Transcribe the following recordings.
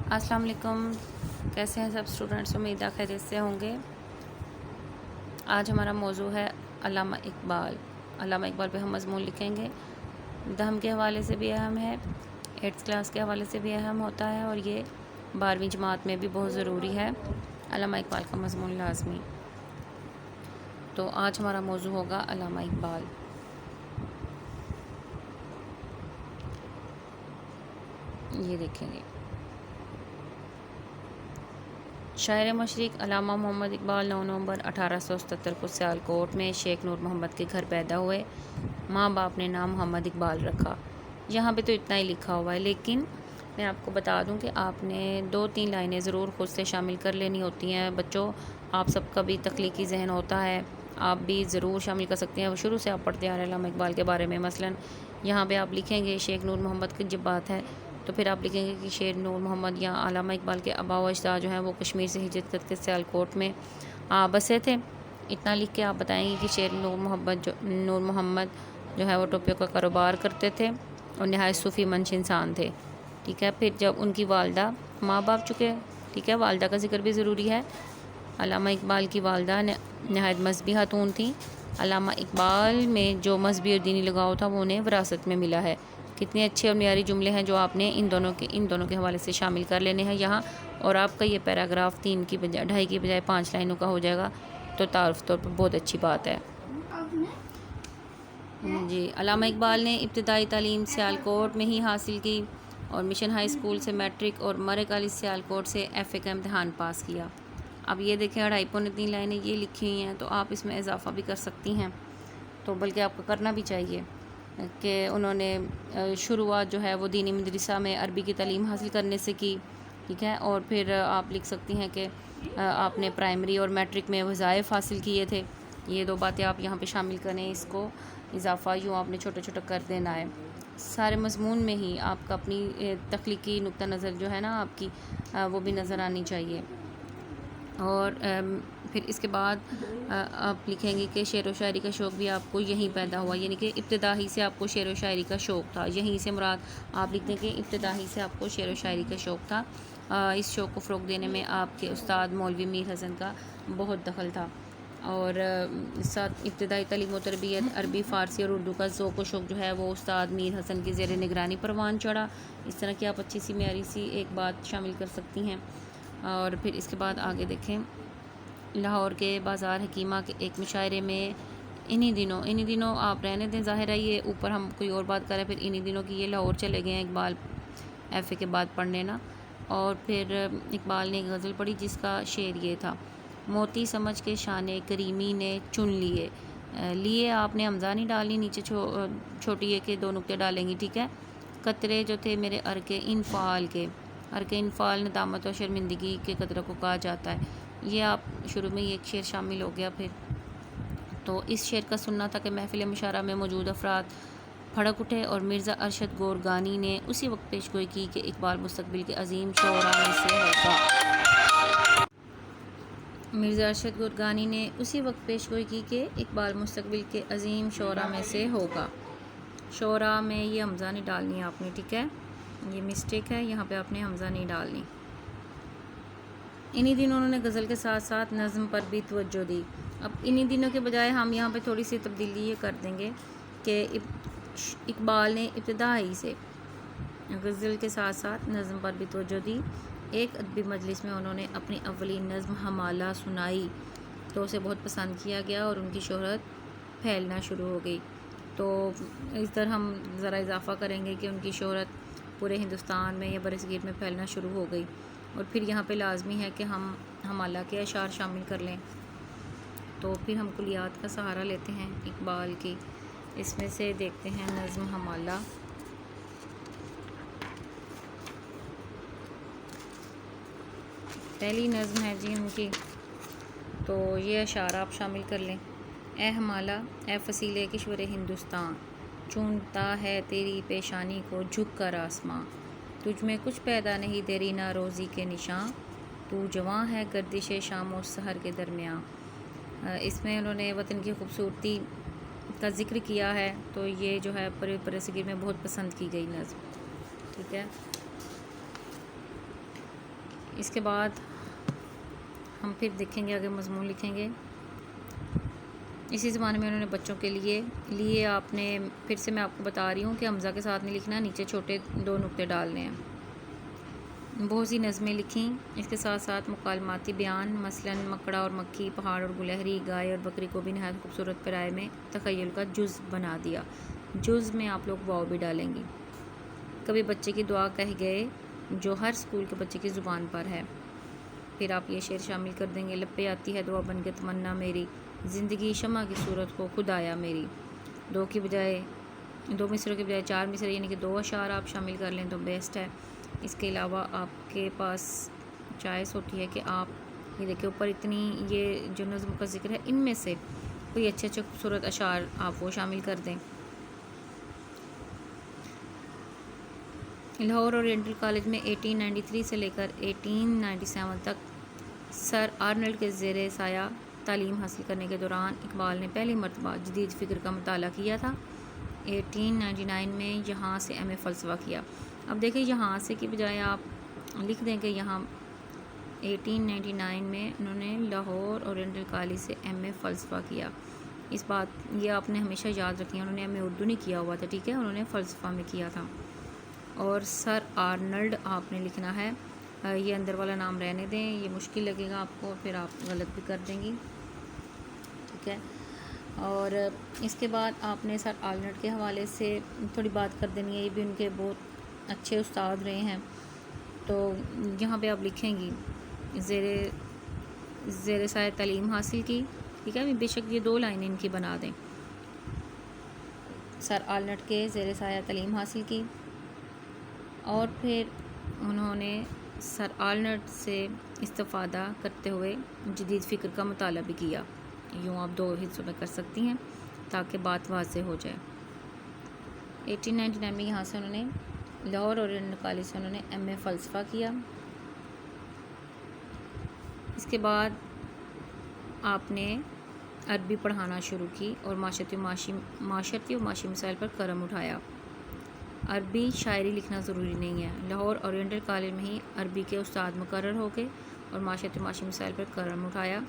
السلام علیکم، کیسے ہیں سب اسٹوڈنٹس؟ امید ہے خیریت سے ہوں گے۔ آج ہمارا موضوع ہے علامہ اقبال۔ علامہ اقبال پہ ہم مضمون لکھیں گے۔ دہم کے حوالے سے بھی اہم ہے، 8th کلاس کے حوالے سے بھی اہم ہوتا ہے، اور یہ 12ویں جماعت میں بھی بہت ضروری ہے علامہ اقبال کا مضمون لازمی۔ تو آج ہمارا موضوع ہوگا علامہ اقبال۔ یہ دیکھیں گے، شاعر مشرق علامہ محمد اقبال 9 نومبر 1877 کو سیالکوٹ میں شیخ نور محمد کے گھر پیدا ہوئے۔ ماں باپ نے نام محمد اقبال رکھا۔ یہاں پہ تو اتنا ہی لکھا ہوا ہے، لیکن میں آپ کو بتا دوں کہ آپ نے 2-3 لائنیں ضرور خود سے شامل کر لینی ہوتی ہیں۔ بچوں، آپ سب کا بھی تخلیقی ذہن ہوتا ہے، آپ بھی ضرور شامل کر سکتے ہیں۔ وہ شروع سے آپ پڑھتے آ رہے ہیں علامہ اقبال کے بارے میں۔ مثلاً یہاں پہ آپ لکھیں گے شیخ نور محمد کی جب بات ہے تو پھر آپ لکھیں گے کہ شیخ نور محمد یا علامہ اقبال کے آباء و اجداد جو ہیں وہ کشمیر سے ہجرت کر کے سیالکوٹ میں بسے تھے۔ اتنا لکھ کے آپ بتائیں گے کہ شیخ نور محمد جو ہے وہ ٹوپیوں کا کاروبار کرتے تھے اور نہایت صوفی منش انسان تھے، ٹھیک ہے۔ پھر جب ان کی والدہ، ماں باپ چکے، ٹھیک ہے، والدہ کا ذکر بھی ضروری ہے۔ علامہ اقبال کی والدہ نہایت مذہبی خاتون تھیں۔ علامہ اقبال میں جو مذہبی اور دینی لگاؤ تھا وہ انہیں وراثت میں ملا ہے۔ کتنے اچھے اور معیاری جملے ہیں جو آپ نے ان دونوں کے حوالے سے شامل کر لینے ہیں یہاں، اور آپ کا یہ پیراگراف 3 کی بجائے 2.5 کی بجائے 5 لائنوں کا ہو جائے گا، تو تعارف طور پر بہت اچھی بات ہے۔ جی، علامہ اقبال نے ابتدائی تعلیم سیالکوٹ میں ہی حاصل کی اور مشن ہائی اسکول سے میٹرک اور مرے کالج سیالکوٹ سے FA کا امتحان پاس کیا۔ اب یہ دیکھیں 2.5-3 لائنیں یہ لکھی ہوئی ہیں، تو آپ اس میں اضافہ بھی کر سکتی ہیں، تو بلکہ آپ کو کرنا بھی چاہیے کہ انہوں نے شروعات جو ہے وہ دینی مدرسہ میں عربی کی تعلیم حاصل کرنے سے کی، ٹھیک ہے، اور پھر آپ لکھ سکتی ہیں کہ آپ نے پرائمری اور میٹرک میں وظائف حاصل کیے تھے۔ یہ 2 باتیں آپ یہاں پہ شامل کریں، اس کو اضافہ یوں آپ نے چھوٹا چھوٹا کر دینا ہے۔ سارے مضمون میں ہی آپ کا اپنی تخلیقی نقطہ نظر جو ہے نا آپ کی، وہ بھی نظر آنی چاہیے۔ اور پھر اس کے بعد آپ لکھیں گے کہ شعر و شاعری کا شوق بھی آپ کو یہیں پیدا ہوا، یعنی کہ ابتدا ہی سے آپ کو شعر و شاعری کا شوق تھا۔ یہیں سے مراد آپ لکھ دیں کہ ابتدا ہی سے آپ کو شعر و شاعری کا شوق تھا۔ اس شوق کو فروغ دینے میں آپ کے استاد مولوی میر حسن کا بہت دخل تھا، اور ساتھ ابتدائی تعلیم و تربیت عربی، فارسی اور اردو کا ذوق و شوق جو ہے وہ استاد میر حسن کی زیر نگرانی پروان چڑھا۔ اس طرح کی آپ اچھی سی معیاری سی ایک بات شامل کر سکتی ہیں۔ اور پھر اس کے بعد آگے دیکھیں، لاہور کے بازار حکیمہ کے ایک مشاعرے میں انہی دنوں آپ رہنے دیں، ظاہر ہے یہ اوپر ہم کوئی اور بات کریں، پھر انہی دنوں کی یہ لاہور چلے گئے ہیں اقبال FA کے بعد پڑھنے نا۔ اور پھر اقبال نے ایک غزل پڑھی جس کا شعر یہ تھا: موتی سمجھ کے شان کریمی نے چن لیے آپ نے حمزہ نہیں ڈالنی، نیچے چھوٹی ہے کہ 2 نقطے ڈالیں گی، ٹھیک ہے۔ قطرے جو تھے میرے ارک انفعال ندامت و شرمندگی کے قطروں کو کہا جاتا ہے۔ یہ آپ شروع میں یہ ایک شعر شامل ہو گیا۔ پھر تو اس شعر کا سننا تھا کہ محفل مشاعرہ میں موجود افراد بھڑک اٹھے اور مرزا ارشد گورگانی نے اسی وقت پیش گوئی کی کہ اقبال مستقبل کے عظیم شعراء میں سے ہوگا۔ مرزا ارشد گورگانی نے اسی وقت پیش گوئی کی کہ اقبال مستقبل کے عظیم شعراء میں سے ہوگا۔ شعراء میں یہ حمزہ نہیں ڈالنی آپ نے، ٹھیک ہے، یہ مسٹیک ہے، یہاں پہ آپ نے حمزہ نہیں ڈالنی۔ انہی دنوں انہوں نے غزل کے ساتھ ساتھ نظم پر بھی توجہ دی۔ اب انہی دنوں کے بجائے ہم یہاں پہ تھوڑی سی تبدیلی یہ کر دیں گے کہ اقبال نے ابتدائی سے غزل کے ساتھ ساتھ نظم پر بھی توجہ دی۔ ایک ادبی مجلس میں انہوں نے اپنی اولین نظم حمالہ سنائی تو اسے بہت پسند کیا گیا اور ان کی شہرت پھیلنا شروع ہو گئی۔ تو اس طرح ہم ذرا اضافہ کریں گے کہ ان کی شہرت پورے ہندوستان میں یا برصغیر میں پھیلنا شروع ہو گئی۔ اور پھر یہاں پہ لازمی ہے کہ ہم حمالہ کے اشعار شامل کر لیں، تو پھر ہم کلیات کا سہارا لیتے ہیں اقبال کی۔ اس میں سے دیکھتے ہیں نظم حمالہ۔ پہلی نظم ہے جی ان کی، تو یہ اشعار آپ شامل کر لیں: اے حمالہ، اے فصیلِ کشور ہندوستان، چونتا ہے تیری پیشانی کو جھک کر آسماں، تجھ میں کچھ پیدا نہیں دیرینہ روزی کے نشاں، تو جواں ہے گردش شام و سحر کے درمیاں۔ اس میں انہوں نے وطن کی خوبصورتی کا ذکر کیا ہے، تو یہ جو ہے برصغیر میں بہت پسند کی گئی نظم، ٹھیک ہے۔ اس کے بعد ہم پھر دیکھیں گے آگے مضمون لکھیں گے. اسی زمانے میں انہوں نے بچوں کے لیے آپ نے پھر سے میں آپ کو بتا رہی ہوں کہ حمزہ کے ساتھ نہیں لکھنا, نیچے چھوٹے 2 نقطے ڈالنے ہیں. بہت سی نظمیں لکھیں. اس کے ساتھ ساتھ مکالماتی بیان, مثلاً مکڑا اور مکھی, پہاڑ اور گلہری, گائے اور بکری کو بھی نہایت خوبصورت پیرائے میں تخیل کا جز بنا دیا. جز میں آپ لوگ واو بھی ڈالیں گی. کبھی بچے کی دعا کہہ گئے جو ہر اسکول کے بچے کی زبان پر ہے. پھر آپ یہ شعر شامل کر دیں گے. لب پہ آتی ہے دعا بن کے تمنا میری, زندگی شمع کی صورت ہو خدایا میری. 2 مصروں کے بجائے 4 مصرے یعنی کہ 2 اشعار آپ شامل کر لیں تو بیسٹ ہے. اس کے علاوہ آپ کے پاس چوائس ہوتی ہے کہ آپ یہ دیکھیں اوپر اتنی یہ جو نظم کا ذکر ہے ان میں سے کوئی اچھے خوبصورت اشعار آپ وہ شامل کر دیں. لاہور اورینٹل کالج میں 1893 سے لے کر 1897 تک سر آرنلڈ کے زیر سایہ تعلیم حاصل کرنے کے دوران اقبال نے پہلی مرتبہ جدید فکر کا مطالعہ کیا تھا. 1899 میں یہاں سے ایم اے فلسفہ کیا. اب دیکھیں یہاں سے کی بجائے آپ لکھ دیں کہ یہاں 1899 میں انہوں نے لاہور اورینٹل کالج سے ایم اے فلسفہ کیا. اس بات یہ آپ نے ہمیشہ یاد رکھیں, انہوں نے ایم اے اردو نہیں کیا ہوا تھا, ٹھیک ہے, انہوں نے فلسفہ میں کیا تھا. اور سر آرنلڈ آپ نے لکھنا ہے, یہ اندر والا نام رہنے دیں, یہ مشکل لگے گا آپ کو, پھر آپ غلط بھی کر دیں گی, ٹھیک ہے. اور اس کے بعد آپ نے سر آرنلڈ کے حوالے سے تھوڑی بات کر دینی ہے. یہ بھی ان کے بہت اچھے استاد رہے ہیں. تو یہاں پہ آپ لکھیں گی زیر سایہ تعلیم حاصل کی, ٹھیک ہے. بے شک یہ 2 لائنیں ان کی بنا دیں. سر آرنلڈ کے زیر سایہ تعلیم حاصل کی, اور پھر انہوں نے سر آرنلڈ سے استفادہ کرتے ہوئے جدید فکر کا مطالعہ بھی کیا. یوں آپ 2 حصوں میں کر سکتی ہیں تاکہ بات واضح ہو جائے. 1899 میں یہاں سے انہوں نے لاہور اورینٹل کالج سے انہوں نے ایم اے فلسفہ کیا. اس کے بعد آپ نے عربی پڑھانا شروع کی اور معاشرتی و معاشی مسائل پر قلم اٹھایا. عربی شاعری لکھنا ضروری نہیں ہے. لاہور اورینٹل کالج میں ہی عربی کے استاد مقرر ہو گئے اور معاشرتی و معاشی مسائل پر قلم اٹھایا.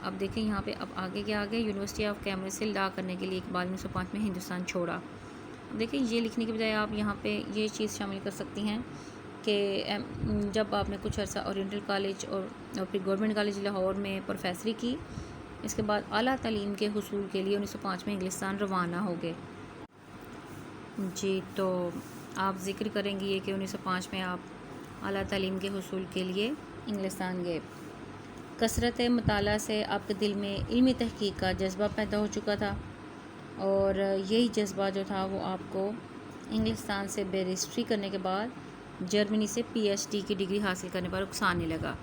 اب دیکھیں یہاں پہ اب آگے کیا آگے. یونیورسٹی آف کیمبرج سے لا کرنے کے لیے اقبال 1905 میں ہندوستان چھوڑا. دیکھیں یہ لکھنے کے بجائے آپ یہاں پہ یہ چیز شامل کر سکتی ہیں کہ جب آپ نے کچھ عرصہ اورینٹل کالج اور پھر گورنمنٹ کالج لاہور میں پروفیسری کی, اس کے بعد اعلیٰ تعلیم کے حصول کے لیے 1905 میں انگلستان روانہ ہو گئے. جی تو آپ ذکر کریں گی یہ کہ 1905 میں آپ اعلیٰ تعلیم کے حصول کے لیے انگلستان گئے. کثرت مطالعہ سے آپ کے دل میں علمی تحقیق کا جذبہ پیدا ہو چکا تھا, اور یہی جذبہ جو تھا وہ آپ کو انگلستان سے بیرسٹری کرنے کے بعد جرمنی سے پی ایچ ڈی کی ڈگری حاصل کرنے پر اکسانے لگا.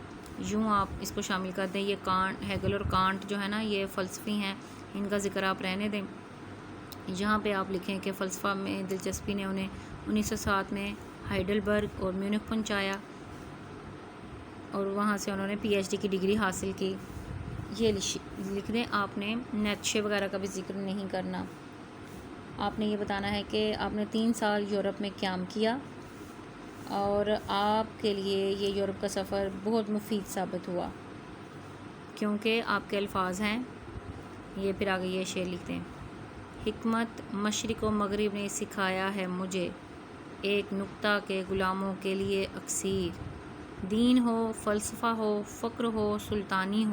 یوں آپ اس کو شامل کر دیں. یہ ہیگل اور کانٹ جو ہے نا یہ فلسفی ہیں, ان کا ذکر آپ رہنے دیں. یہاں پہ آپ لکھیں کہ فلسفہ میں دلچسپی نے انہیں 1907 میں ہائیڈلبرگ اور میونخ پہنچایا, اور وہاں سے انہوں نے پی ایچ ڈی کی ڈگری حاصل کی. یہ لکھ دیں. آپ نے نیٹشے وغیرہ کا بھی ذکر نہیں کرنا. آپ نے یہ بتانا ہے کہ آپ نے 3 سال یورپ میں قیام کیا, اور آپ کے لیے یہ یورپ کا سفر بہت مفید ثابت ہوا کیونکہ آپ کے الفاظ ہیں یہ. پھر آگے یہ شعر لکھ دیں. حکمت مشرق و مغرب نے سکھایا ہے مجھے, ایک نقطہ کے غلاموں کے لیے اکسیر. دین ہو فلسفہ ہو فکر ہو سلطانی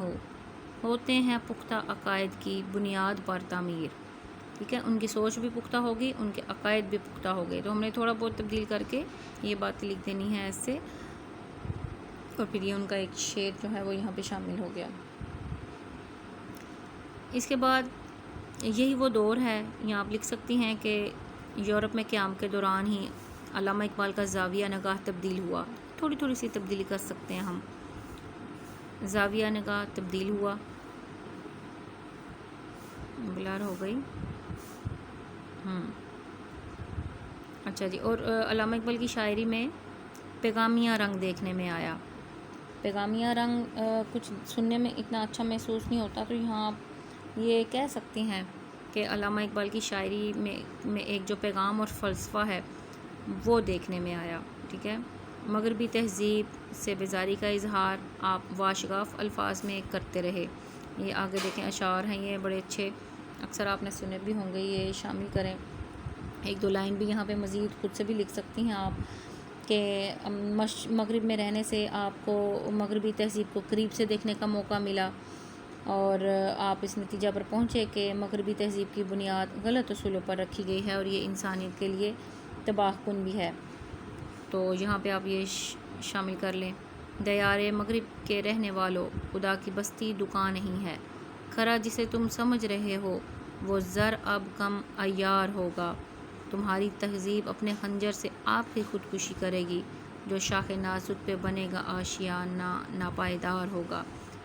ہوتے ہیں پختہ عقائد کی بنیاد پر تعمیر. ٹھیک ہے, ان کی سوچ بھی پختہ ہوگی, ان کے عقائد بھی پختہ ہو گئے. تو ہم نے تھوڑا بہت تبدیل کر کے یہ باتیں لکھ دینی ہے ایسے, اور پھر یہ ان کا ایک شعر جو ہے وہ یہاں پہ شامل ہو گیا. اس کے بعد یہی وہ دور ہے. یہاں آپ لکھ سکتی ہیں کہ یورپ میں قیام کے دوران ہی علامہ اقبال کا زاویہ نگاہ تبدیل ہوا. تھوڑی سی تبدیلی کر سکتے ہیں ہم. زاویہ نگاہ تبدیل ہوا, بلر ہو گئی. اچھا جی. اور علامہ اقبال کی شاعری میں پیغامیہ رنگ دیکھنے میں آیا. پیغامیہ رنگ کچھ سننے میں اتنا اچھا محسوس نہیں ہوتا, تو یہاں آپ یہ کہہ سکتی ہیں کہ علامہ اقبال کی شاعری میں ایک جو پیغام اور فلسفہ ہے وہ دیکھنے میں آیا. ٹھیک ہے, مغربی تہذیب سے بیزاری کا اظہار آپ واشگاف الفاظ میں کرتے رہے۔ یہ آگے دیکھیں اشعار ہیں، یہ بڑے اچھے، اکثر آپ نے سنے بھی ہوں گے، یہ شامل کریں۔ ایک دو لائن بھی یہاں پہ مزید خود سے بھی لکھ سکتی ہیں آپ کہ مغرب میں رہنے سے آپ کو مغربی تہذیب کو قریب سے دیکھنے کا موقع ملا، اور آپ اس نتیجہ پر پہنچے کہ مغربی تہذیب کی بنیاد غلط اصولوں پر رکھی گئی ہے اور یہ انسانیت کے لیے تباہ کن بھی ہے۔ تو یہاں پہ آپ یہ شامل کر لیں، دیار مغرب کے رہنے والوں، خدا کی بستی دکان نہیں ہے، کھرا جسے تم سمجھ رہے ہو وہ زر اب کم عیار ہوگا، تمہاری تہذیب اپنے خنجر سے آپ کی خودکشی کرے گی، جو شاخ نازک پہ بنے گا آشیانہ ناپائیدار ہوگا۔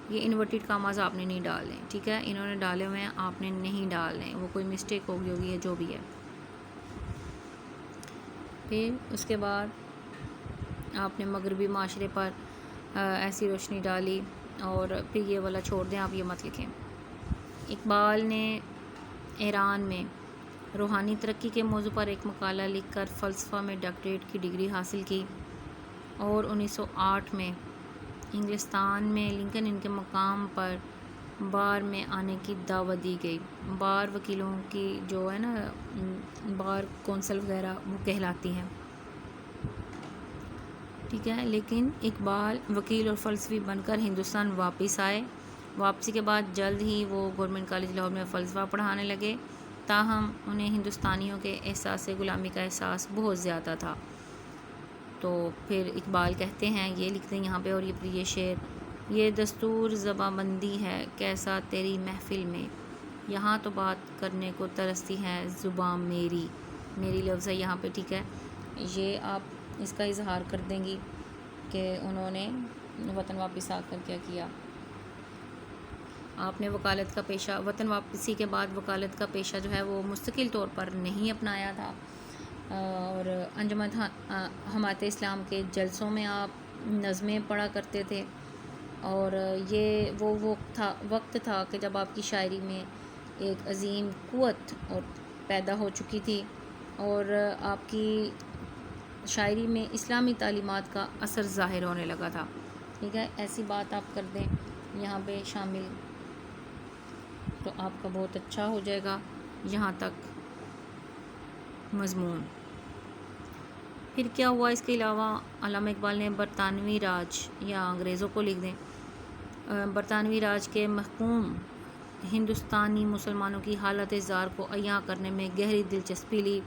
یہ انورٹڈ کاماز آپ نے نہیں ڈالنے، ٹھیک ہے، انہوں نے ڈالے ہوئے ہیں، آپ نے نہیں ڈالنے، وہ کوئی مسٹیک ہوگی ہے جو بھی ہے۔ پھر اس کے بعد آپ نے مغربی معاشرے پر ایسی روشنی ڈالی، اور پھر یہ والا چھوڑ دیں، آپ یہ مت لکھیں۔ اقبال نے ایران میں روحانی ترقی کے موضوع پر ایک مقالہ لکھ کر فلسفہ میں ڈاکٹریٹ کی ڈگری حاصل کی، اور 1908 میں انگلستان میں لنکن ان کے مقام پر بار میں آنے کی دعوت دی گئی۔ بار وکیلوں کی جو ہے نا، بار کونسل وغیرہ وہ کہلاتی ہیں، ٹھیک ہے۔ لیکن اقبال وکیل اور فلسفی بن کر ہندوستان واپس آئے۔ واپسی کے بعد جلد ہی وہ گورنمنٹ کالج لاہور میں فلسفہ پڑھانے لگے، تاہم انہیں ہندوستانیوں کے احساس غلامی کا احساس بہت زیادہ تھا۔ تو پھر اقبال کہتے ہیں، یہ لکھ دیں یہاں پہ، اور یہ شعر، یہ دستور زباں بندی ہے کیسا تیری محفل میں، یہاں تو بات کرنے کو ترستی ہے زباں میری، میری لفظ ہے یہاں پہ، ٹھیک ہے۔ یہ آپ اس کا اظہار کر دیں گی کہ انہوں نے وطن واپس آ کر کیا کیا۔ آپ نے وکالت کا پیشہ، وطن واپسی کے بعد وکالت کا پیشہ جو ہے وہ مستقل طور پر نہیں اپنایا تھا، اور انجمن حمایت اسلام کے جلسوں میں آپ نظمیں پڑھا کرتے تھے، اور یہ وہ وقت تھا کہ جب آپ کی شاعری میں ایک عظیم قوت اور پیدا ہو چکی تھی، اور آپ کی شاعری میں اسلامی تعلیمات کا اثر ظاہر ہونے لگا تھا، ٹھیک ہے۔ ایسی بات آپ کر دیں یہاں پہ شامل، تو آپ کا بہت اچھا ہو جائے گا یہاں تک مضمون۔ پھر کیا ہوا اس کے علاوہ، علامہ اقبال نے برطانوی راج یا انگریزوں کو لکھ دیں، برطانوی راج کے محکوم ہندوستانی مسلمانوں کی حالت زار کو عیاں کرنے میں گہری دلچسپی لی۔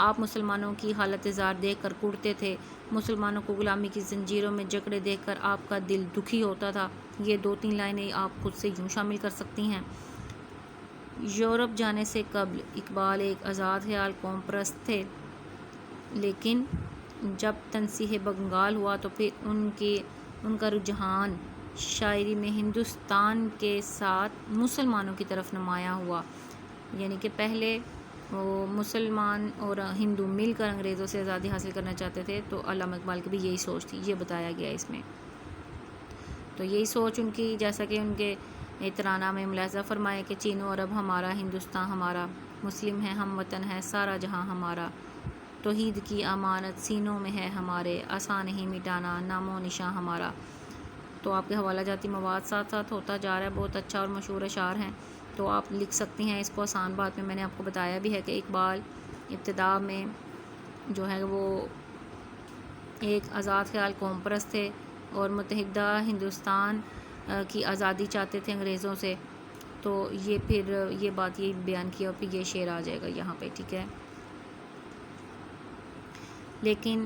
آپ مسلمانوں کی حالت زار دیکھ کر کڑتے تھے، مسلمانوں کو غلامی کی زنجیروں میں جکڑے دیکھ کر آپ کا دل دکھی ہوتا تھا۔ یہ دو تین لائنیں آپ خود سے یوں شامل کر سکتی ہیں۔ یورپ جانے سے قبل اقبال ایک آزاد خیال قوم پرست تھے، لیکن جب تنسیح بنگال ہوا تو پھر ان کا رجحان شاعری میں ہندوستان کے ساتھ مسلمانوں کی طرف نمایاں ہوا، یعنی کہ پہلے وہ مسلمان اور ہندو مل کر انگریزوں سے آزادی حاصل کرنا چاہتے تھے، تو علامہ اقبال کی بھی یہی سوچ تھی، یہ بتایا گیا اس میں۔ تو یہی سوچ ان کی، جیسا کہ ان کے ترانہ میں ملاحظہ فرمائے کہ چین و عرب ہمارا، ہندوستان ہمارا، مسلم ہے ہم وطن ہے سارا جہاں ہمارا، توحید کی امانت سینوں میں ہے ہمارے، آسان نہیں مٹانا نام و نشاں ہمارا۔ تو آپ کے حوالہ جاتی مواد ساتھ ساتھ ہوتا جا رہا ہے، بہت اچھا اور مشہور اشعار ہیں، تو آپ لکھ سکتی ہیں اس کو آسان بات میں۔ میں نے آپ کو بتایا بھی ہے کہ اقبال ابتدا میں جو ہے وہ ایک آزاد خیال قوم پرست تھے اور متحدہ ہندوستان کی آزادی چاہتے تھے انگریزوں سے، تو یہ پھر یہ بات یہ بیان کیا، اور پھر یہ شعر آ جائے گا یہاں پہ، ٹھیک ہے۔ لیکن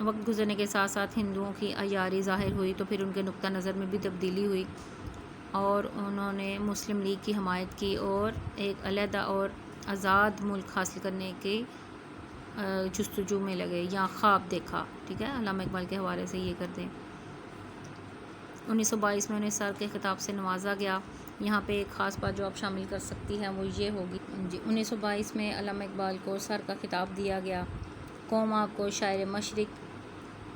وقت گزرنے کے ساتھ ساتھ ہندوؤں کی عیاری ظاہر ہوئی، تو پھر ان کے نقطہ نظر میں بھی تبدیلی ہوئی، اور انہوں نے مسلم لیگ کی حمایت کی اور ایک علیحدہ اور آزاد ملک حاصل کرنے کی جستجو میں لگے یا خواب دیکھا، ٹھیک ہے۔ علامہ اقبال کے حوالے سے یہ کر دیں۔ 1922 میں انہیں سر کے خطاب سے نوازا گیا۔ یہاں پہ ایک خاص بات جو آپ شامل کر سکتی ہیں وہ یہ ہوگی، 1922 میں علامہ اقبال کو سر کا خطاب دیا گیا۔ قوم آپ کو شاعر مشرق،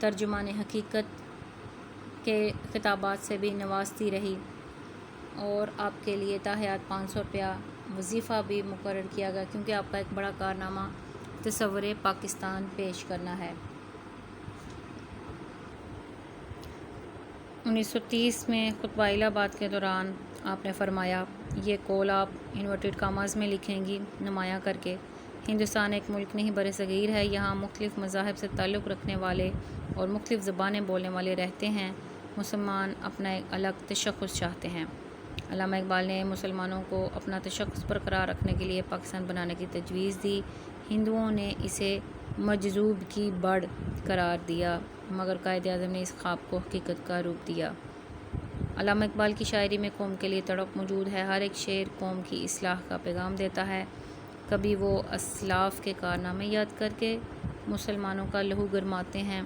ترجمان حقیقت کے خطابات سے بھی نوازتی رہی، اور آپ کے لیے تا حیات 500 روپیہ وظیفہ بھی مقرر کیا گیا، کیونکہ آپ کا ایک بڑا کارنامہ تصور پاکستان پیش کرنا ہے۔ 1930 میں خطبہ الہ آباد کے دوران آپ نے فرمایا، یہ قول آپ انورٹڈ کاماز میں لکھیں گی نمایاں کر کے، ہندوستان ایک ملک نہیں بر صغیر ہے، یہاں مختلف مذاہب سے تعلق رکھنے والے اور مختلف زبانیں بولنے والے رہتے ہیں، مسلمان اپنا ایک الگ تشخص چاہتے ہیں۔ علامہ اقبال نے مسلمانوں کو اپنا تشخص برقرار رکھنے کے لیے پاکستان بنانے کی تجویز دی، ہندوؤں نے اسے مجذوب کی بڑ قرار دیا، مگر قائد اعظم نے اس خواب کو حقیقت کا روپ دیا۔ علامہ اقبال کی شاعری میں قوم کے لیے تڑپ موجود ہے، ہر ایک شعر قوم کی اصلاح کا پیغام دیتا ہے، کبھی وہ اسلاف کے کارنامے یاد کر کے مسلمانوں کا لہو گرماتے ہیں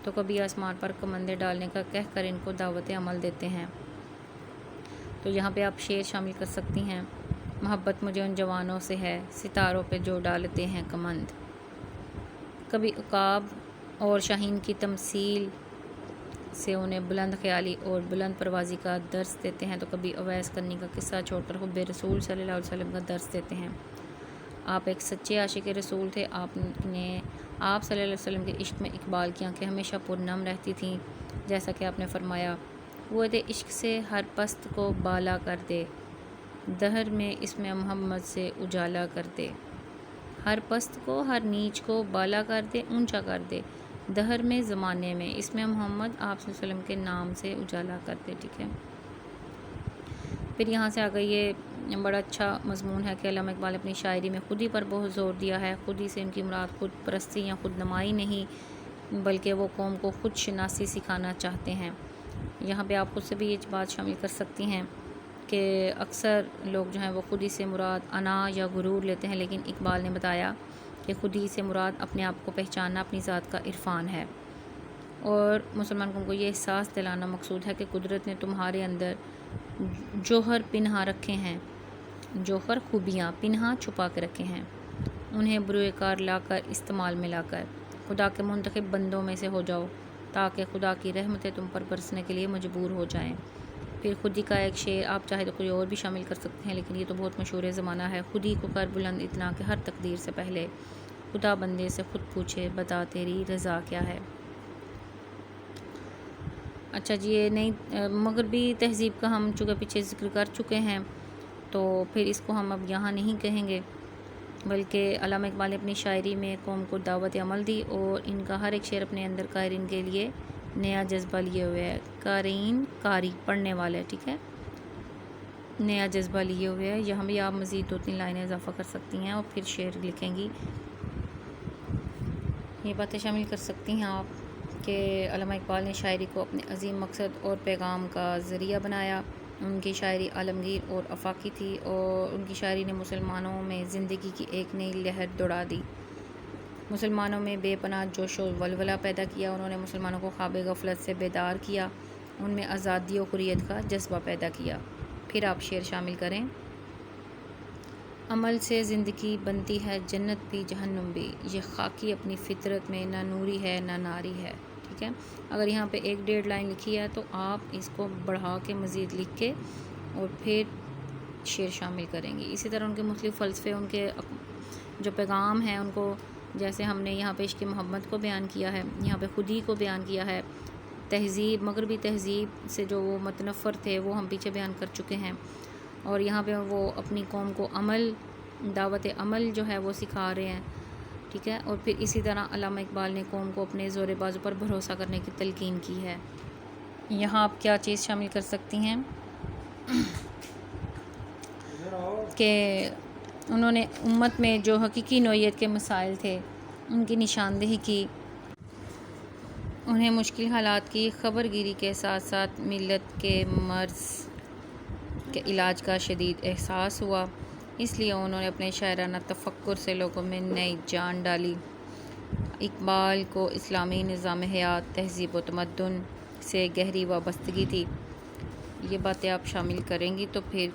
تو کبھی آسمان پر کمندیں ڈالنے کا کہہ کر ان کو دعوت عمل دیتے ہیں۔ تو یہاں پہ آپ شعر شامل کر سکتی ہیں، محبت مجھے ان جوانوں سے ہے، ستاروں پہ جو ڈالتے ہیں کمند، کبھی عقاب اور شاہین کی تمثیل سے انہیں بلند خیالی اور بلند پروازی کا درس دیتے ہیں، تو کبھی اویس کرنی کا قصہ چھوڑ کر حب رسول صلی اللہ علیہ وسلم کا درس دیتے ہیں۔ آپ ایک سچے عاشق رسول تھے، آپ صلی اللہ علیہ وسلم کے عشق میں اقبال کی آنکھیں ہمیشہ پرنم رہتی تھیں، جیسا کہ آپ نے فرمایا، قوت عشق سے ہر پست کو بالا کر دے، دہر میں اس میں محمد سے اجالا کر دے، ہر پست کو ہر نیچ کو بالا کر دے، اونچا کر دے، دہر میں زمانے میں اس میں محمد آپ صلی اللہ علیہ وسلم کے نام سے اجالا کر دے۔ ٹھیک ہے، پھر یہاں سے آگے یہ بڑا اچھا مضمون ہے کہ علامہ اقبال اپنی شاعری میں خودی پر بہت زور دیا ہے، خودی سے ان کی مراد خود پرستی یا خود نمائی نہیں، بلکہ وہ قوم کو خود شناسی سکھانا چاہتے ہیں۔ یہاں پہ آپ خود سے بھی یہ بات شامل کر سکتی ہیں کہ اکثر لوگ جو ہیں وہ خودی سے مراد انا یا غرور لیتے ہیں، لیکن اقبال نے بتایا کہ خودی سے مراد اپنے آپ کو پہچاننا، اپنی ذات کا عرفان ہے، اور مسلمان قوم کو یہ احساس دلانا مقصود ہے کہ قدرت نے تمہارے اندر جوہر پنہا رکھے ہیں، جوہر خوبیاں پنہا چھپا کے رکھے ہیں، انہیں بروئے کار لا کر استعمال میں لا کر خدا کے منتخب بندوں میں سے ہو جاؤ تاکہ خدا کی رحمتیں تم پر برسنے کے لیے مجبور ہو جائیں۔ پھر خودی کا ایک شعر، آپ چاہے تو کوئی اور بھی شامل کر سکتے ہیں، لیکن یہ تو بہت مشہور زمانہ ہے، خودی کو کر بلند اتنا کہ ہر تقدیر سے پہلے خدا بندے سے خود پوچھے بتا تیری رضا کیا ہے۔ اچھا جی، یہ نئی مغربی تہذیب کا ہم چونکہ پیچھے ذکر کر چکے ہیں تو پھر اس کو ہم اب یہاں نہیں کہیں گے، بلکہ علامہ اقبال نے اپنی شاعری میں قوم کو دعوت عمل دی اور ان کا ہر ایک شعر اپنے اندر قارئین کے لیے نیا جذبہ لیے ہوئے ہے، قارئین قاری پڑھنے والے، ٹھیک ہے، نیا جذبہ لیے ہوئے ہے۔ یہاں بھی آپ مزید 2-3 لائنیں اضافہ کر سکتی ہیں اور پھر شعر لکھیں گی، یہ باتیں شامل کر سکتی ہیں آپ کہ علامہ اقبال نے شاعری کو اپنے عظیم مقصد اور پیغام کا ذریعہ بنایا، ان کی شاعری عالمگیر اور آفاقی تھی اور ان کی شاعری نے مسلمانوں میں زندگی کی ایک نئی لہر دوڑا دی، مسلمانوں میں بے پناہ جوش و ولولہ پیدا کیا، انہوں نے مسلمانوں کو خواب غفلت سے بیدار کیا، ان میں آزادی و حریت کا جذبہ پیدا کیا۔ پھر آپ شعر شامل کریں، عمل سے زندگی بنتی ہے جنت بھی جہنم بھی، یہ خاکی اپنی فطرت میں نہ نوری ہے نہ ناری ہے۔ ٹھیک ہے، اگر یہاں پہ 1-1.5 لائن لکھی ہے تو آپ اس کو بڑھا کے مزید لکھ کے اور پھر شعر شامل کریں گی۔ اسی طرح ان کے مختلف فلسفے، ان کے جو پیغام ہیں، ان کو جیسے ہم نے یہاں پہ عشق محمد کو بیان کیا ہے، یہاں پہ خودی کو بیان کیا ہے، تہذیب مغربی تہذیب سے جو وہ متنفر تھے وہ ہم پیچھے بیان کر چکے ہیں، اور یہاں پہ وہ اپنی قوم کو عمل، دعوت عمل جو ہے وہ سکھا رہے ہیں۔ ٹھیک ہے، اور پھر اسی طرح علامہ اقبال نے قوم کو اپنے زور بازو پر بھروسہ کرنے کی تلقین کی ہے۔ یہاں آپ کیا چیز شامل کر سکتی ہیں کہ انہوں نے امت میں جو حقیقی نوعیت کے مسائل تھے ان کی نشاندہی کی، انہیں مشکل حالات کی خبر گیری کے ساتھ ساتھ ملت کے مرض کے علاج کا شدید احساس ہوا، اس لیے انہوں نے اپنے شاعرانہ تفکر سے لوگوں میں نئی جان ڈالی۔ اقبال کو اسلامی نظام حیات، تہذیب و تمدن سے گہری وابستگی تھی، یہ باتیں آپ شامل کریں گی تو پھر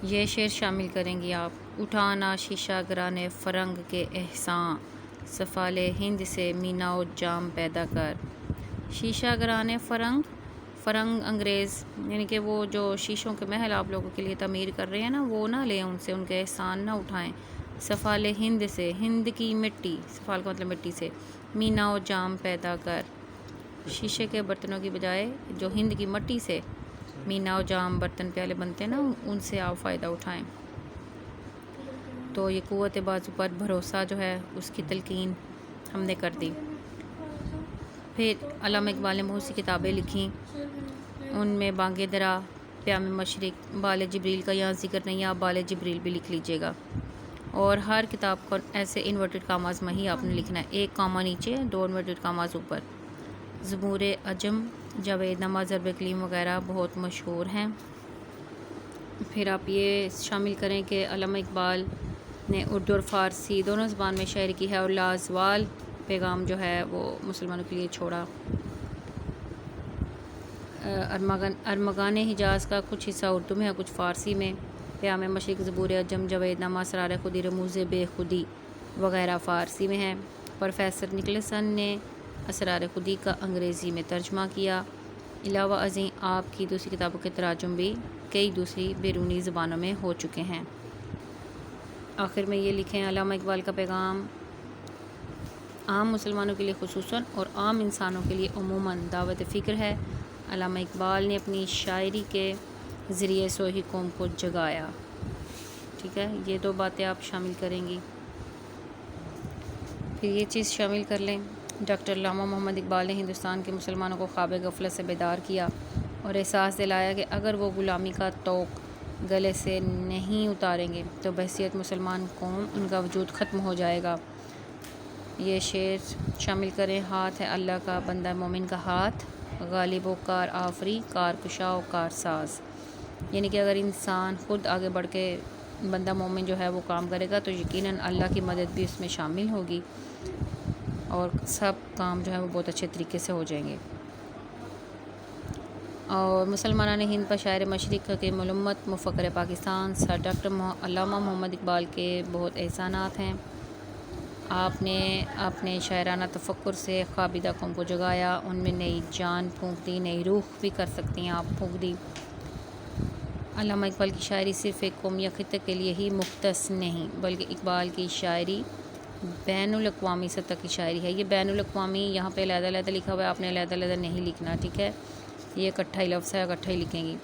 یہ شعر شامل کریں گی آپ، اٹھانا شیشہ گرانے فرنگ کے احساں، سفال ہند سے مینا و جام پیدا کر۔ شیشہ گرانے فرنگ انگریز، یعنی کہ وہ جو شیشوں کے محل آپ لوگوں کے لیے تعمیر کر رہے ہیں نا، وہ نہ لیں ان سے، ان کے احسان نہ اٹھائیں۔ سفال ہند سے، ہند کی مٹی، سفال کا مطلب مٹی سے، مینا و جام پیدا کر۔ شیشے کے برتنوں کی بجائے جو ہند کی مٹی سے مینا و جام برتن پیالے بنتے ہیں نا، ان سے آپ فائدہ اٹھائیں۔ تو یہ قوت بازو پر بھروسہ جو ہے اس کی تلقین ہم نے کر دی۔ پھر علامہ اقبال نے بہت سی کتابیں لکھیں، ان میں بانگ درا، پیام مشرق، بال جبریل کا یہاں ذکر نہیں، آپ بال جبریل بھی لکھ لیجئے گا۔ اور ہر کتاب کو ایسے انورٹڈ کاماز میں ہی آپ نے لکھنا ہے، ایک کاما نیچے، 2 انورٹڈ کاماز اوپر۔ زبور عجم، جاوید نامہ، ضرب کلیم وغیرہ بہت مشہور ہیں۔ پھر آپ یہ شامل کریں کہ علامہ اقبال نے اردو اور فارسی دونوں زبان میں شاعری کی ہے، اور لازوال پیغام جو ہے وہ مسلمانوں کے لیے چھوڑا۔ ارمغان حجاز کا کچھ حصہ اردو میں ہے، کچھ فارسی میں۔ پیام مشرق، زبور عجم، جاوید نامہ، اسرار خودی، رموز بے خودی وغیرہ فارسی میں ہے۔ پروفیسر نکلسن نے اسرار خودی کا انگریزی میں ترجمہ کیا۔ علاوہ ازیں آپ کی دوسری کتابوں کے تراجم بھی کئی دوسری بیرونی زبانوں میں ہو چکے ہیں۔ آخر میں یہ لکھیں، علامہ اقبال کا پیغام عام مسلمانوں کے لیے خصوصاً اور عام انسانوں کے لیے عموماً دعوت فکر ہے۔ علامہ اقبال نے اپنی شاعری کے ذریعے سوہی قوم کو جگایا۔ ٹھیک ہے، یہ 2 باتیں آپ شامل کریں گی۔ پھر یہ چیز شامل کر لیں، ڈاکٹر علامہ محمد اقبال نے ہندوستان کے مسلمانوں کو خواب غفلت سے بیدار کیا اور احساس دلایا کہ اگر وہ غلامی کا طوق گلے سے نہیں اتاریں گے تو بحیثیت مسلمان قوم ان کا وجود ختم ہو جائے گا۔ یہ شعر شامل کریں، ہاتھ ہے اللہ کا، بندہ مومن کا ہاتھ، غالب و کار آفری، کار کشا و کار ساز۔ یعنی کہ اگر انسان خود آگے بڑھ کے بندہ مومن جو ہے وہ کام کرے گا تو یقیناً اللہ کی مدد بھی اس میں شامل ہوگی اور سب کام جو ہے وہ بہت اچھے طریقے سے ہو جائیں گے۔ اور مسلمانان ہند پر شاعر مشرق کے ملمت مفکر پاکستان سر ڈاکٹر علامہ محمد اقبال کے بہت احسانات ہیں۔ آپ نے اپنے شاعرانہ تفکر سے خوابیدہ قوم کو جگایا، ان میں نئی جان پھونک دی، نئی روح بھی کر سکتی ہیں آپ پھونک دی۔ علامہ اقبال کی شاعری صرف ایک قوم یا خطے کے لیے ہی مختص نہیں، بلکہ اقبال کی شاعری بین الاقوامی سطح کی شاعری ہے۔ یہ بین الاقوامی یہاں پہ علیحدہ علیحدہ لکھا ہوا ہے، آپ نے علیحدہ علیحدہ نہیں لکھنا، ٹھیک ہے، یہ اکٹھا ہی لفظ ہے، اکٹھا ہی لکھیں گی۔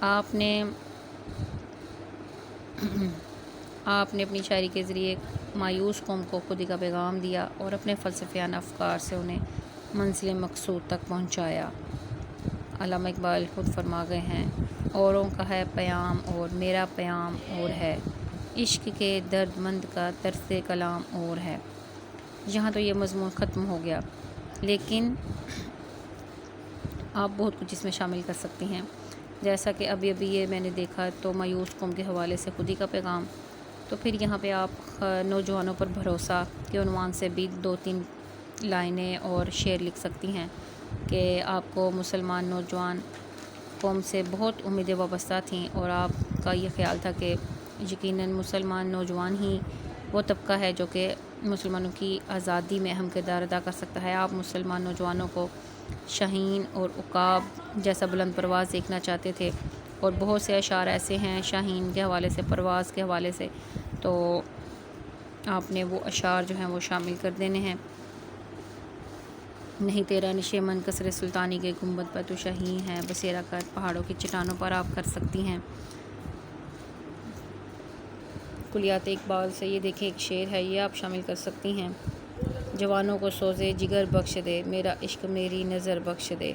آپ نے اپنی شاعری کے ذریعے مایوس قوم کو خودی کا پیغام دیا اور اپنے فلسفیانہ افکار سے انہیں منزل مقصود تک پہنچایا۔ علامہ اقبال خود فرما گئے ہیں، اوروں کا ہے پیام اور میرا پیام اور ہے، عشق کے درد مند کا طرز کلام اور ہے۔ یہاں تو یہ مضمون ختم ہو گیا، لیکن آپ بہت کچھ اس میں شامل کر سکتی ہیں، جیسا کہ ابھی یہ میں نے دیکھا تو مایوس قوم کے حوالے سے خودی کا پیغام، تو پھر یہاں پہ آپ نوجوانوں پر بھروسہ کے عنوان سے بھی 2-3 لائنیں اور شعر لکھ سکتی ہیں کہ آپ کو مسلمان نوجوان قوم سے بہت امیدیں وابستہ تھیں اور آپ کا یہ خیال تھا کہ یقیناً مسلمان نوجوان ہی وہ طبقہ ہے جو کہ مسلمانوں کی آزادی میں اہم کردار ادا کر سکتا ہے۔ آپ مسلمان نوجوانوں کو شاہین اور عقاب جیسا بلند پرواز دیکھنا چاہتے تھے، اور بہت سے اشعار ایسے ہیں شاہین کے حوالے سے، پرواز کے حوالے سے، تو آپ نے وہ اشعار جو ہیں وہ شامل کر دینے ہیں۔ نہیں تیرا نشے من قصر سلطانی کے گنبد پر تو شاہین ہے، بسیرا کر پہاڑوں کی چٹانوں پر آپ کر سکتی ہیں۔ کلیات اقبال سے یہ دیکھیں ایک شعر ہے، یہ آپ شامل کر سکتی ہیں، جوانوں کو سوزے جگر بخش دے، میرا عشق میری نظر بخش دے۔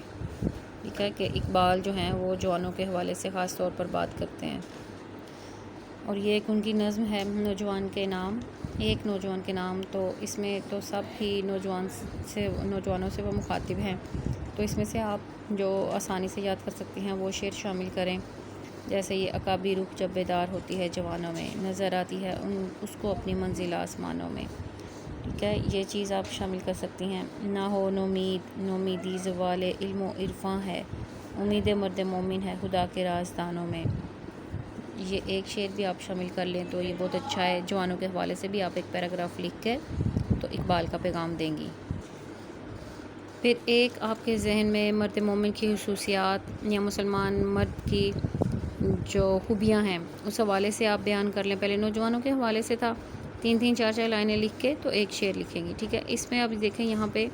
ٹھیک ہے کہ اقبال جو ہیں وہ جوانوں کے حوالے سے خاص طور پر بات کرتے ہیں، اور یہ ایک ان کی نظم ہے نوجوان کے نام، ایک نوجوان کے نام، تو اس میں تو سب ہی نوجوانوں سے وہ مخاطب ہیں، تو اس میں سے آپ جو آسانی سے یاد کر سکتی ہیں وہ شعر شامل کریں، جیسے یہ عقابی روح جب بیدار ہوتی ہے جوانوں میں، نظر آتی ہے اس کو اپنی منزل آسمانوں میں۔ ٹھیک ہے، یہ چیز آپ شامل کر سکتی ہیں۔ نہ ہو نومیدی زوال علم و عرفاں ہے، امید مرد مومن ہے خدا کے رازدانوں میں۔ یہ ایک شعر بھی آپ شامل کر لیں تو یہ بہت اچھا ہے، جوانوں کے حوالے سے بھی آپ ایک پیراگراف لکھ کے تو اقبال کا پیغام دیں گی۔ پھر ایک آپ کے ذہن میں مرد مومن کی خصوصیات یا مسلمان مرد کی جو خوبیاں ہیں اس حوالے سے آپ بیان کر لیں۔ پہلے نوجوانوں کے حوالے سے تھا، 3-3 4-4 لائنیں لکھ کے تو ایک شعر لکھیں گی، ٹھیک ہے۔ اس میں آپ دیکھیں یہاں پہ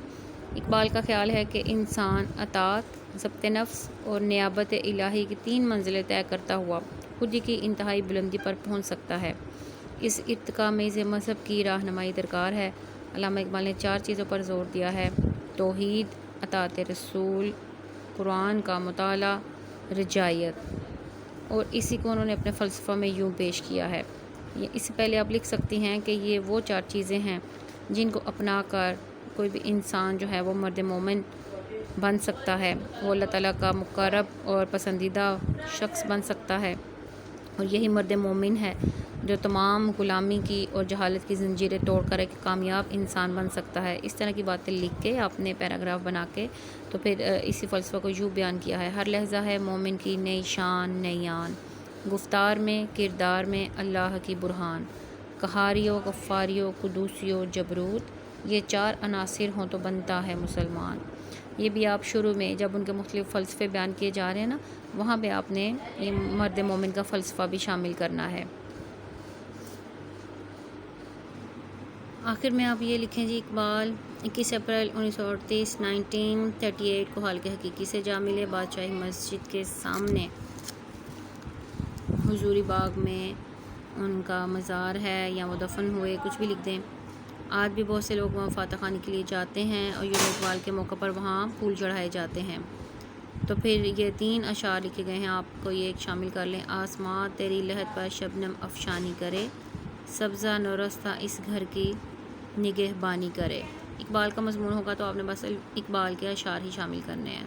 اقبال کا خیال ہے کہ انسان اطاعت، ضبط نفس اور نیابت الہی کی 3 منزلیں طے کرتا ہوا خودی کی انتہائی بلندی پر پہنچ سکتا ہے۔ اس ارتقاء میں اسے مذہب کی رہنمائی درکار ہے۔ علامہ اقبال نے 4 چیزوں پر زور دیا ہے: توحید، اطاعت رسول، قرآن کا مطالعہ، رجائیت۔ اور اسی کو انہوں نے اپنے فلسفہ میں یوں پیش کیا ہے، اس سے پہلے آپ لکھ سکتی ہیں کہ یہ وہ 4 چیزیں ہیں جن کو اپنا کر کوئی بھی انسان جو ہے وہ مرد مومن بن سکتا ہے، وہ اللہ تعالیٰ کا مقرب اور پسندیدہ شخص بن سکتا ہے، اور یہی مرد مومن ہے جو تمام غلامی کی اور جہالت کی زنجیریں توڑ کر ایک کامیاب انسان بن سکتا ہے۔ اس طرح کی باتیں لکھ کے آپ نے پیراگراف بنا کے تو پھر اسی فلسفہ کو یوں بیان کیا ہے: ہر لحظہ ہے مومن کی نئی شان نئی آن، گفتار میں کردار میں اللہ کی برہان، قہاریو غفاریو قدوسیو جبروت، یہ 4 عناصر ہوں تو بنتا ہے مسلمان۔ یہ بھی آپ شروع میں جب ان کے مختلف فلسفے بیان کیے جا رہے ہیں نا، وہاں پہ آپ نے یہ مرد مومن کا فلسفہ بھی شامل کرنا ہے۔ آخر میں آپ یہ لکھیں جی: اقبال 21 اپریل 1938 1938 کو حالق حقیقی سے جا ملے، بادشاہی مسجد کے سامنے حضوری باغ میں ان کا مزار ہے یا وہ دفن ہوئے، کچھ بھی لکھ دیں۔ آج بھی بہت سے لوگ وہاں فاتح خوانی کے لیے جاتے ہیں اور یوم اقبال کے موقع پر وہاں پھول چڑھائے جاتے ہیں۔ تو پھر یہ 3 اشعار لکھے گئے ہیں، آپ کو یہ ایک شامل کر لیں: آسماں تیری لحد پر شبنم افشانی کرے، سبزہ نورستہ اس گھر کی نگہبانی کرے۔ اقبال کا مضمون ہوگا تو آپ نے بس اقبال کے اشعار ہی شامل کرنے ہیں۔